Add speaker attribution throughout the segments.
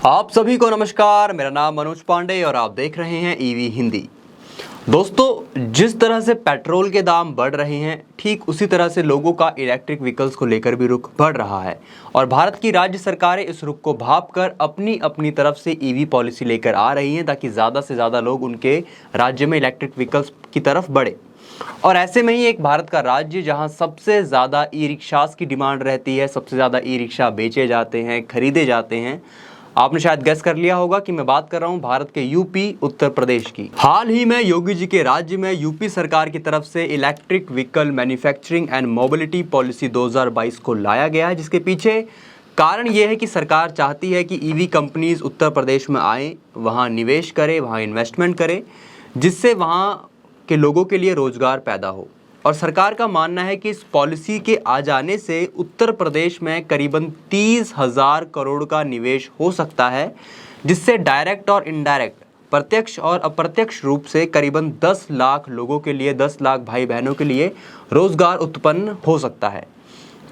Speaker 1: आप सभी को नमस्कार। मेरा नाम मनोज पांडे और आप देख रहे हैं ईवी हिंदी। दोस्तों, जिस तरह से पेट्रोल के दाम बढ़ रहे हैं, ठीक उसी तरह से लोगों का इलेक्ट्रिक व्हीकल्स को लेकर भी रुख बढ़ रहा है और भारत की राज्य सरकारें इस रुख को भांपकर अपनी अपनी तरफ से ईवी पॉलिसी लेकर आ रही हैं ताकि ज़्यादा से ज़्यादा लोग उनके राज्य में इलेक्ट्रिक व्हीकल्स की तरफ बढ़े। और ऐसे में ही एक भारत का राज्य जहां सबसे ज़्यादा ई रिक्शास की डिमांड रहती है, सबसे ज़्यादा ई रिक्शा बेचे जाते हैं, खरीदे जाते हैं। आपने शायद गेस कर लिया होगा कि मैं बात कर रहा हूं भारत के यूपी उत्तर प्रदेश की। हाल ही में योगी जी के राज्य में यूपी सरकार की तरफ से electric vehicle manufacturing and mobility policy 2022 को लाया गया है, जिसके पीछे कारण ये है कि सरकार चाहती है कि ईवी कंपनीज उत्तर प्रदेश में आए, वहाँ निवेश करें, वहाँ इन्वेस्टमेंट करें, जिससे वहाँ के लोगों के लिए रोजगार पैदा हो। और सरकार का मानना है कि इस पॉलिसी के आ जाने से उत्तर प्रदेश में करीबन 30,000 करोड़ का निवेश हो सकता है, जिससे डायरेक्ट और इनडायरेक्ट, प्रत्यक्ष और अप्रत्यक्ष रूप से करीबन 10 लाख लोगों के लिए, 10 लाख भाई बहनों के लिए रोजगार उत्पन्न हो सकता है।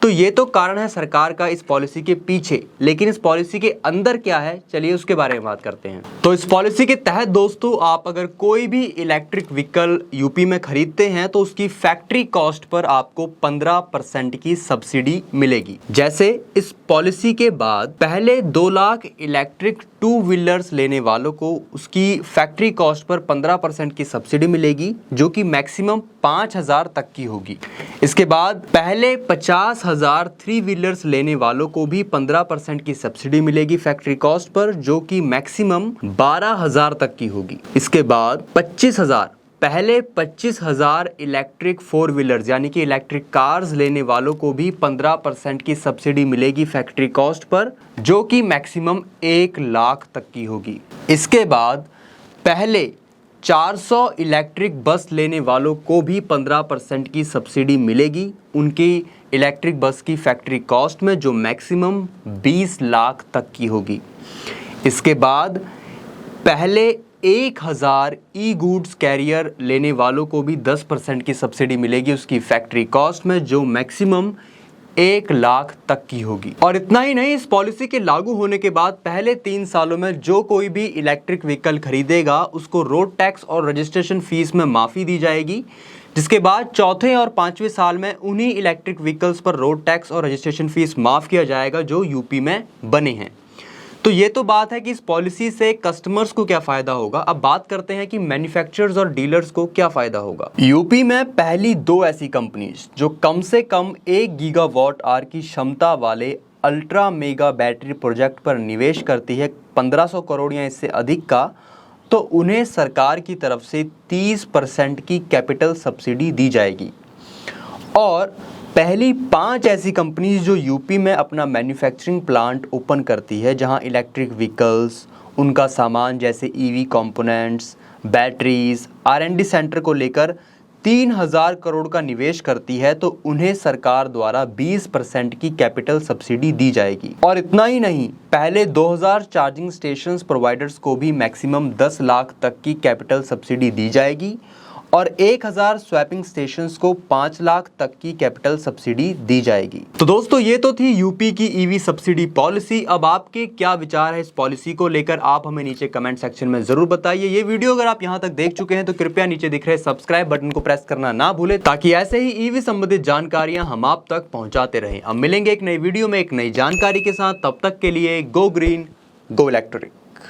Speaker 1: तो ये तो कारण है सरकार का इस पॉलिसी के पीछे, लेकिन इस पॉलिसी के अंदर क्या है, चलिए उसके बारे में बात करते हैं। तो इस पॉलिसी के तहत दोस्तों, आप अगर कोई भी इलेक्ट्रिक व्हीकल यूपी में खरीदते हैं तो उसकी फैक्ट्री कॉस्ट पर आपको 15% की सब्सिडी मिलेगी। जैसे इस पॉलिसी के बाद पहले 2 लाख इलेक्ट्रिक 2 व्हीलर्स लेने वालों को उसकी फैक्ट्री कॉस्ट पर 15% की सब्सिडी मिलेगी, जो कि मैक्सिमम 5,000 तक की होगी। इसके बाद पहले 50,000 3 व्हीलर्स लेने वालों को भी 15% की सब्सिडी मिलेगी फैक्ट्री कॉस्ट पर, जो कि मैक्सिमम 12,000 तक की होगी। इसके बाद 25,000 पहले 25,000 इलेक्ट्रिक 4 व्हीलर्स यानी कि इलेक्ट्रिक कार्स लेने वालों को भी 15% की सब्सिडी मिलेगी फैक्ट्री कॉस्ट पर, जो कि मैक्सिमम 1 लाख तक की होगी। इसके बाद पहले 400 इलेक्ट्रिक बस लेने वालों को भी 15% की सब्सिडी मिलेगी उनकी इलेक्ट्रिक बस की फैक्ट्री कॉस्ट में, जो मैक्सिमम 20 लाख तक की होगी। इसके बाद पहले 1,000 ई गुड्स कैरियर लेने वालों को भी 10% की सब्सिडी मिलेगी उसकी फैक्ट्री कॉस्ट में, जो मैक्सिमम 1 लाख तक की होगी। और इतना ही नहीं, इस पॉलिसी के लागू होने के बाद पहले 3 सालों में जो कोई भी इलेक्ट्रिक व्हीकल खरीदेगा उसको रोड टैक्स और रजिस्ट्रेशन फीस में माफ़ी दी जाएगी। जिसके बाद चौथे और 5वें साल में उन्हीं इलेक्ट्रिक व्हीकल्स पर रोड टैक्स और रजिस्ट्रेशन फीस माफ़ किया जाएगा जो यूपी में बने हैं। तो ये तो बात है कि इस पॉलिसी से कस्टमर्स को क्या फ़ायदा होगा। अब बात करते हैं कि मैन्युफैक्चरर्स और डीलर्स को क्या फ़ायदा होगा। यूपी में पहली 2 ऐसी कंपनीज जो कम से कम 1 गीगावाट आवर की क्षमता वाले अल्ट्रा मेगा बैटरी प्रोजेक्ट पर निवेश करती है 1500 करोड़ या इससे अधिक का, तो उन्हें सरकार की तरफ से 30% की कैपिटल सब्सिडी दी जाएगी। और पहली 5 ऐसी कंपनीज जो यूपी में अपना मैन्युफैक्चरिंग प्लांट ओपन करती है, जहां इलेक्ट्रिक व्हीकल्स, उनका सामान जैसे EV components, batteries, R&D centre को लेकर 3,000 करोड़ का निवेश करती है, तो उन्हें सरकार द्वारा 20% की कैपिटल सब्सिडी दी जाएगी। और इतना ही नहीं, पहले 2,000 चार्जिंग स्टेशंस प्रोवाइडर्स को भी मैक्सिमम 10 लाख तक की कैपिटल सब्सिडी दी जाएगी और 1,000 स्वैपिंग स्टेशंस को 5 लाख तक की कैपिटल सब्सिडी दी जाएगी। तो दोस्तों, ये तो थी यूपी की ईवी सब्सिडी पॉलिसी। अब आपके क्या विचार है इस पॉलिसी को लेकर, आप हमें नीचे कमेंट सेक्शन में जरूर बताइए। ये वीडियो अगर आप यहाँ तक देख चुके हैं तो कृपया नीचे दिख रहे सब्सक्राइब बटन को प्रेस करना ना भूलें, ताकि ऐसे ही ईवी संबंधित जानकारियां हम आप तक पहुंचाते रहें। अब मिलेंगे एक नई वीडियो में एक नई जानकारी के साथ, तब तक के लिए गो ग्रीन गो इलेक्ट्रिक।